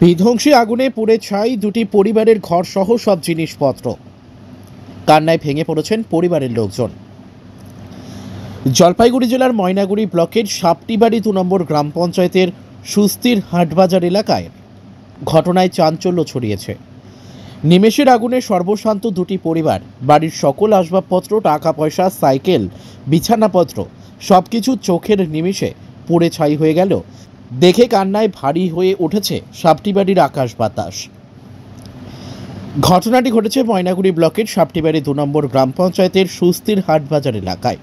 বিধ্বংসী আগুনে পুড়ে ছাই দুটি পরিবারের ঘর সহ সব জিনিসপত্র। কান্নায় ভেঙে পড়েছেন পরিবারের লোকজন। জলপাইগুড়ি জেলার ময়নাগুড়ি ব্লকের সাপটিবাড়ি 2 নম্বর গ্রাম পঞ্চায়েতের সুস্তির হাটবাজার এলাকায় ঘটনায় চাঞ্চল্য ছড়িয়েছে। নিমেষের আগুনে সর্বশান্ত দুটি পরিবার। বাড়ির সকল আসবাবপত্র, টাকা পয়সা, সাইকেল, বিছানাপত্র সবকিছু চোখের নিমেষে পুড়ে ছাই হয়ে গেল। দেখে কান্নায় ভারী হয়ে উঠেছে সাপটিবাড়ির আকাশ বাতাস। ঘটনাটি ঘটেছে ময়নাগুড়ি ব্লকের সাপটিবাড়ি 2 নম্বর গ্রাম পঞ্চায়েতের সুস্তির হাটবাজার এলাকায়।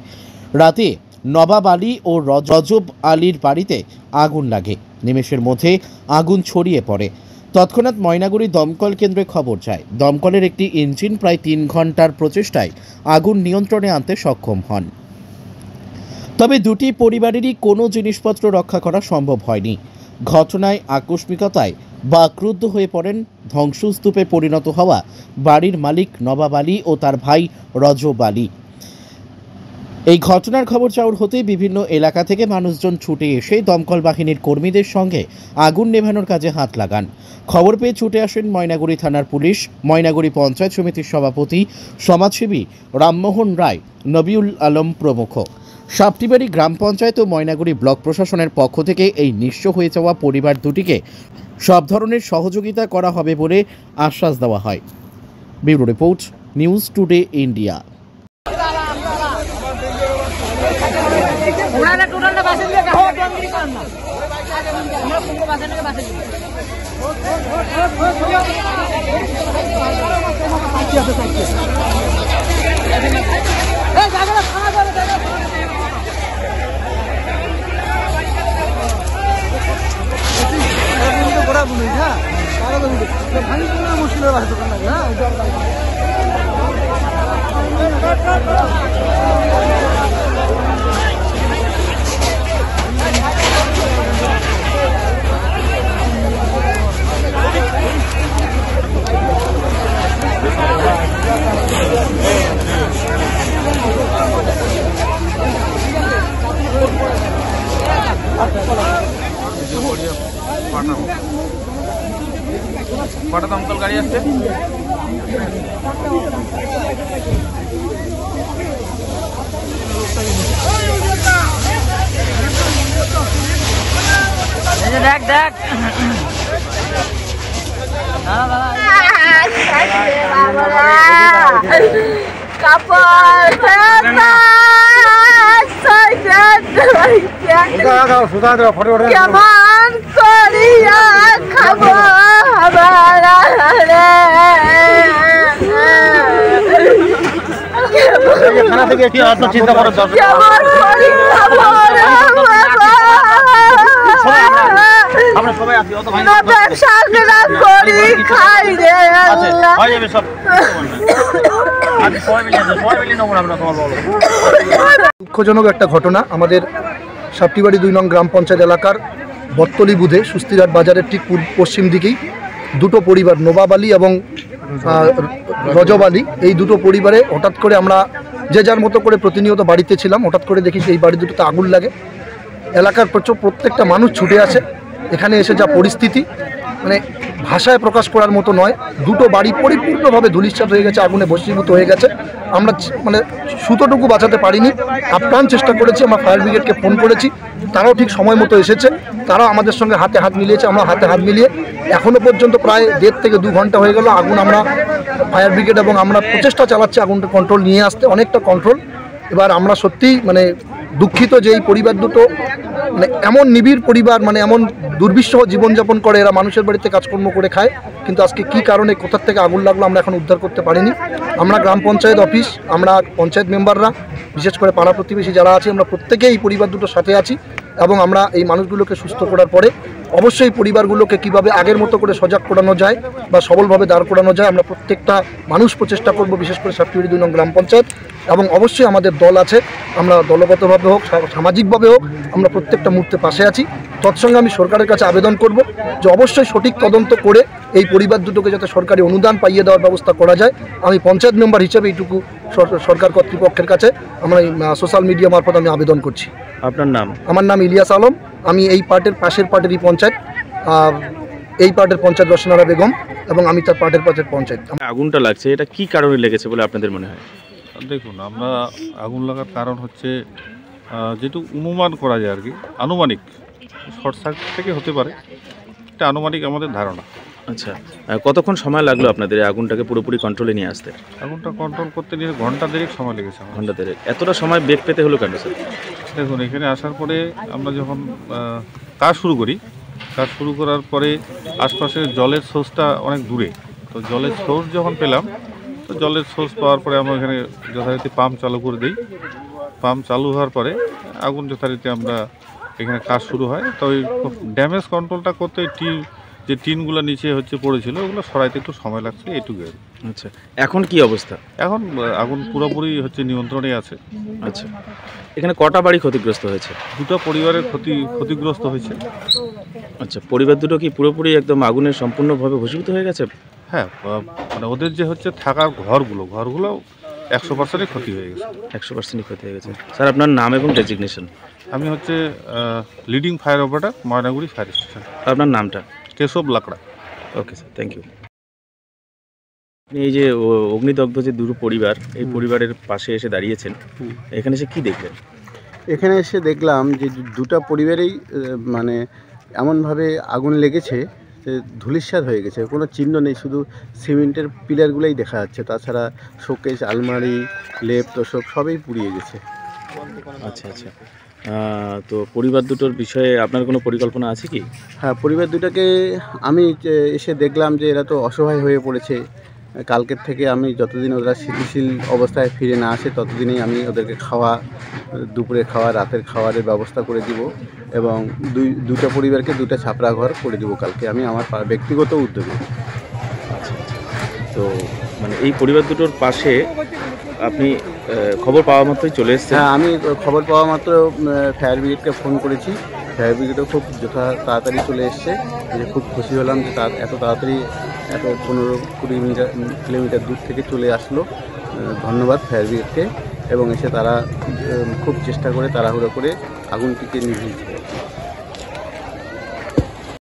রাতে নবাব আলী ও রজব আলীর বাড়িতে আগুন লাগে। নিমেষের মধ্যে আগুন ছড়িয়ে পড়ে। তৎক্ষণাৎ ময়নাগুড়ি দমকল কেন্দ্রে খবর যায়। দমকলের একটি ইঞ্জিন প্রায় 3 ঘন্টার প্রচেষ্টায় আগুন নিয়ন্ত্রণে আনতে সক্ষম হন। তবে দুটি পরিবারেরই কোনো জিনিসপত্র রক্ষা করা সম্ভব হয়নি। ঘটনায় আকস্মিকতায় বা ক্রুদ্ধ হয়ে পড়েন ধ্বংসস্তূপে পরিণত হওয়া বাড়ির মালিক নবাব আলী ও তার ভাই রজব আলী। এই ঘটনার খবর চাউর হতে বিভিন্ন এলাকা থেকে মানুষজন ছুটে এসে দমকল বাহিনীর কর্মীদের সঙ্গে আগুন নেভানোর কাজে হাত লাগান। খবর পেয়ে ছুটে আসেন ময়নাগুড়ি থানার পুলিশ, ময়নাগুড়ি পঞ্চায়েত সমিতির সভাপতি সমাজসেবী রামমোহন রায়, নবিউল আলম প্রমুখ। সাপটিবাড়ি গ্রাম পঞ্চায়েত ও ময়নাগুড়ি ব্লক প্রশাসনের পক্ষ থেকে এই নিঃস্ব হয়ে যাওয়া পরিবার দুটিকে সব ধরনের সহযোগিতা করা হবে বলে আশ্বাস দেওয়া হয়। Bureau report, news today India. কটা দমকল গাড়ি আসছে? দেখ দেখ থানা থেকে কি অত চিন্তা করার দরকার? আমরা সবাই আছি, অত ভাই দুঃখজনক একটা ঘটনা আমাদের সাপটিবাড়ি 2 নং গ্রাম পঞ্চায়েত এলাকার বত্তলি বুধে সুস্তিরহাট বাজারের ঠিক পশ্চিম দিকেই দুটো পরিবার, নবাব আলী এবং রজব আলী, এই দুটো পরিবারে হঠাৎ করে আমরা যে যার মতো করে প্রতিনিয়ত বাড়িতে ছিলাম। হঠাৎ করে দেখি এই বাড়ি দুটোতে আগুন লাগে। এলাকার প্রত্যেকটা মানুষ ছুটে আসে। এখানে এসে যা পরিস্থিতি মানে ভাষায় প্রকাশ করার মতো নয়। দুটো বাড়ি পরিপূর্ণভাবে ধূলিসাৎ হয়ে গেছে, আগুনে ভস্মীভূত হয়ে গেছে। আমরা মানে সুতোটুকু বাঁচাতে পারিনি, আপ্রাণ চেষ্টা করেছি। আমরা ফায়ার ব্রিগেডকে ফোন করেছি, তারাও ঠিক সময় মতো এসেছে। তারাও আমাদের সঙ্গে হাতে হাত মিলিয়েছে। আমরা হাতে হাত মিলিয়ে এখনও পর্যন্ত প্রায় 1.5 থেকে 2 ঘন্টা হয়ে গেল আগুন। আমরা ফায়ার ব্রিগেড এবং আমরা প্রচেষ্টা চালাচ্ছি আগুনটা কন্ট্রোল নিয়ে আসতে, অনেকটা কন্ট্রোল। এবার আমরা সত্যিই মানে দুঃখিত যে এই পরিবার দুটো মানে এমন নিবিড় পরিবার, মানে এমন দুর্বিষহ জীবনযাপন করে, এরা মানুষের বাড়িতে কাজকর্ম করে খায়, কিন্তু আজকে কি কারণে কোথার থেকে আগুন লাগলো আমরা এখন উদ্ধার করতে পারিনি। আমরা গ্রাম পঞ্চায়েত অফিস, আমরা পঞ্চায়েত মেম্বাররা, বিশেষ করে পাড়া প্রতিবেশী যারা আছে, আমরা প্রত্যেকেই এই পরিবার দুটোর সাথে আছি। এবং আমরা এই মানুষগুলোকে সুস্থ করার পরে অবশ্যই পরিবারগুলোকে কিভাবে আগের মতো করে সজাগ করানো যায় বা সবলভাবে দাঁড় করানো যায় আমরা প্রত্যেকটা মানুষ প্রচেষ্টা করব, বিশেষ করে সাপটিবাড়ি 2 নং গ্রাম পঞ্চায়েত। এবং অবশ্যই আমাদের দল আছে, আমরা দলগতভাবে হোক সামাজিকভাবে হোক আমরা প্রত্যেকটা মুহূর্তে পাশে আছি। তৎসঙ্গে আমি সরকারের কাছে আবেদন করব যে অবশ্যই সঠিক তদন্ত করে এই পরিবার দুটোকে যাতে সরকারি অনুদান পাইয়ে দেওয়ার ব্যবস্থা করা যায়। আমি পঞ্চায়েত মেম্বার হিসেবে এইটুকু সরকার কর্তৃপক্ষের কাছে আমরা সোশ্যাল মিডিয়া মারফত আমি আবেদন করছি। আপনার নাম? আমার নাম ইলিয়াস আলম, আমি এই পাশের পার্টেরই পঞ্চায়েত, এই পার্টের পঞ্চায়েত রসনারা বেগম এবং আমি তার পার্টের পঞ্চায়েত। আগুনটা লাগছে, এটা কি কারণে লেগেছে বলে আপনাদের মনে হয়? দেখুন, আমরা আগুন লাগার কারণ হচ্ছে যেটু অনুমান করা যায় আর কি, আনুমানিক শর্ট সার্কিট থেকে হতে পারে, এটা আনুমানিক আমাদের ধারণা। আচ্ছা, কতক্ষণ সময় লাগলো আপনাদের এই আগুনটাকে পুরোপুরি কন্ট্রোলে নিয়ে আসতে? আগুনটা কন্ট্রোল করতে নিয়ে ঘন্টা দেড়েক সময় লেগেছে আমার। ঘন্টা দেড়েক? এতটা সময় বেগ পেতে হলো কেন স্যার? দেখুন, এখানে আসার পরে আমরা যখন কাজ শুরু করি, কাজ শুরু করার পরে আশপাশে জলের সোর্সটা অনেক দূরে, তো জলের সোর্স যখন পেলাম, তো জলের সোর্স পাওয়ার পরে আমরা এখানে যথারীতি পাম্প চালু করে দিই। পাম্প চালু হওয়ার পরে আগুন যথারীতি আমরা এখানে কাজ শুরু হয়। তো ওই ড্যামেজ কন্ট্রোলটা করতে যে টিনগুলো নিচে পড়েছিল ওগুলো সরাইতে একটু সময় লাগছে, এইটুকু। আচ্ছা, এখন কি অবস্থা? এখন আগুন পুরোপুরি নিয়ন্ত্রণে আছে। আচ্ছা, এখানে কটা বাড়ি ক্ষতিগ্রস্ত হয়েছে? 2টা পরিবারের ক্ষতিগ্রস্ত হয়েছে। আচ্ছা, পরিবার দুটো কি পুরোপুরি একদম আগুনে সম্পূর্ণভাবে ভস্মীভূত হয়ে গেছে? হ্যাঁ, মানে ওদের যে থাকার ঘরগুলো 100%ই ক্ষতি হয়ে গেছে। 100%ই ক্ষতি হয়ে গেছে। স্যার, আপনার নাম এবং ডেজিগনেশন? আমি leading fire operator, Moynaguri fire station. আপনার নামটা? Keshab Lakra. Okay sir, thank you. এই যে অগ্নিদগ্ধ যে দুটো পরিবার, এই পরিবারের পাশে এসে দাঁড়িয়েছেন, এখানে এসে কি দেখলেন? এখানে এসে দেখলাম যে দুটো পরিবারেই মানে এমনভাবে আগুন লেগেছে যে ধূলিসাৎ হয়ে গেছে, কোনো চিহ্ন নেই, শুধু সিমেন্টের পিলারগুলোই দেখা যাচ্ছে, তাছাড়া শোকেস, আলমারি, লেপ তোষক সবই পুড়িয়ে গেছে। আচ্ছা আচ্ছা, তো পরিবার দুটোর বিষয়ে আপনার কোনো পরিকল্পনা আছে কি? হ্যাঁ, পরিবার দুটোকে আমি এসে দেখলাম যে এরা তো অসহায় হয়ে পড়েছে। কালকের থেকে আমি যতদিন ওরা স্থিতিশীল অবস্থায় ফিরে না আসে ততদিনই আমি ওদেরকে দুপুরে খাওয়া, রাতের খাওয়ারের ব্যবস্থা করে দিব এবং দুটো পরিবারকে 2টা ছাপরা ঘর করে দিব কালকে, আমি আমার ব্যক্তিগত উদ্যোগে। আচ্ছা, তো মানে এই পরিবার দুটোর পাশে আপনি খবর পাওয়া মাত্রই চলে এসেছেন? হ্যাঁ, আমি খবর পাওয়া মাত্র ফায়ার ব্রিগেডকে ফোন করেছি। ফায়ার ব্রিগেডও খুব তাড়াতাড়ি চলে এসছে, খুব খুশি হলাম যে এত তাড়াতাড়ি 15-20 কিলোমিটার দূর থেকে চলে আসলো। ধন্যবাদ ফায়ার ব্রিগেডকে। এবং এসে তারা খুব চেষ্টা করে তাড়াহুড়ো করে আগুনটিকে নিভিয়েছে।